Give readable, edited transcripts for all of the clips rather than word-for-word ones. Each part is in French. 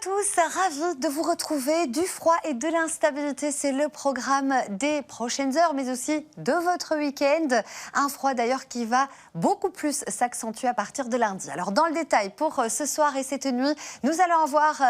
tous, ravie de vous retrouver. Du froid et de l'instabilité, c'est le programme des prochaines heures, mais aussi de votre week-end. Un froid d'ailleurs qui va beaucoup plus s'accentuer à partir de lundi. Alors dans le détail, pour ce soir et cette nuit, nous allons avoir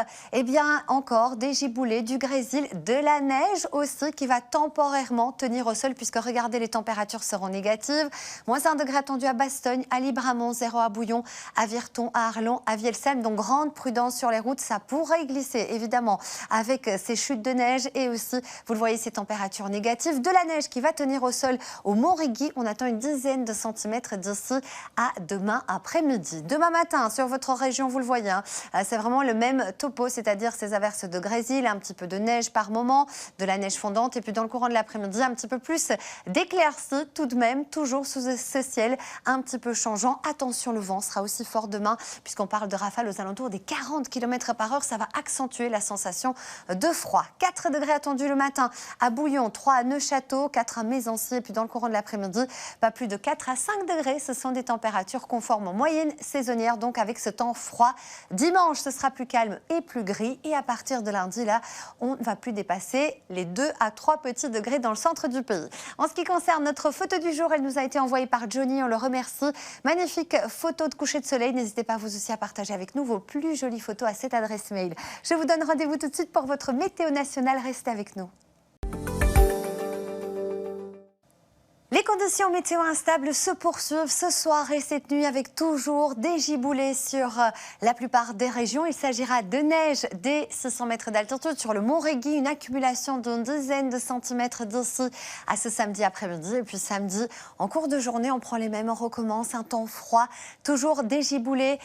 encore des giboulées, du grésil, de la neige aussi qui va temporairement tenir au sol, puisque regardez, les températures seront négatives. Moins 1 degré attendu à Bastogne, à Libramont, 0 à Bouillon, à Virton, à Arlon, à Vielsalm. Donc grande prudence sur les routes, ça pourrait glisser évidemment avec ces chutes de neige et aussi, vous le voyez, ces températures négatives. De la neige qui va tenir au sol au Montrigui. On attend une dizaine de centimètres d'ici à demain après-midi. Demain matin, sur votre région, vous le voyez, c'est vraiment le même topo, c'est-à-dire ces averses de grésil, un petit peu de neige par moment, de la neige fondante et puis dans le courant de l'après-midi, un petit peu plus d'éclaircies tout de même, toujours sous ce ciel un petit peu changeant. Attention, le vent sera aussi fort demain puisqu'on parle de rafales aux alentours des 40 km/h. Ça va accentuer la sensation de froid. 4 degrés attendus le matin à Bouillon, 3 à Neufchâteau, 4 à Mézancy et puis dans le courant de l'après-midi, pas plus de 4 à 5 degrés. Ce sont des températures conformes en moyenne saisonnière, donc avec ce temps froid. Dimanche, ce sera plus calme et plus gris. Et à partir de lundi, là, on ne va plus dépasser les 2 à 3 petits degrés dans le centre du pays. En ce qui concerne notre photo du jour, elle nous a été envoyée par Johnny, on le remercie. Magnifique photo de coucher de soleil. N'hésitez pas vous aussi à partager avec nous vos plus jolies photos à cette adresse mail. Je vous donne rendez-vous tout de suite pour votre météo nationale. Restez avec nous. Les conditions météo instables se poursuivent ce soir et cette nuit avec toujours des giboulées sur la plupart des régions. Il s'agira de neige dès 600 mètres d'altitude sur le Montrigui, une accumulation d'une dizaine de centimètres d'ici à ce samedi après-midi. Et puis samedi, en cours de journée, on prend les mêmes, on recommence un temps froid, toujours des giboulées,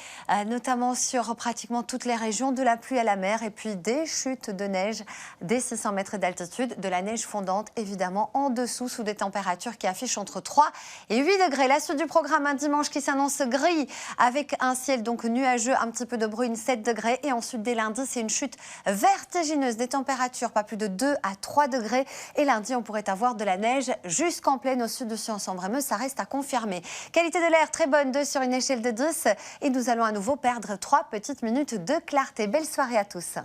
notamment sur pratiquement toutes les régions, de la pluie à la mer et puis des chutes de neige dès 600 mètres d'altitude, de la neige fondante évidemment en dessous sous des températures qui affiche entre 3 et 8 degrés. La suite du programme, un dimanche qui s'annonce gris avec un ciel donc nuageux, un petit peu de bruine, 7 degrés. Et ensuite, dès lundi, c'est une chute vertigineuse des températures, pas plus de 2 à 3 degrés. Et lundi, on pourrait avoir de la neige jusqu'en plaine au sud de Sion-en-Brémeux. Ça reste à confirmer. Qualité de l'air très bonne, 2 sur une échelle de 10. Et nous allons à nouveau perdre 3 petites minutes de clarté. Belle soirée à tous.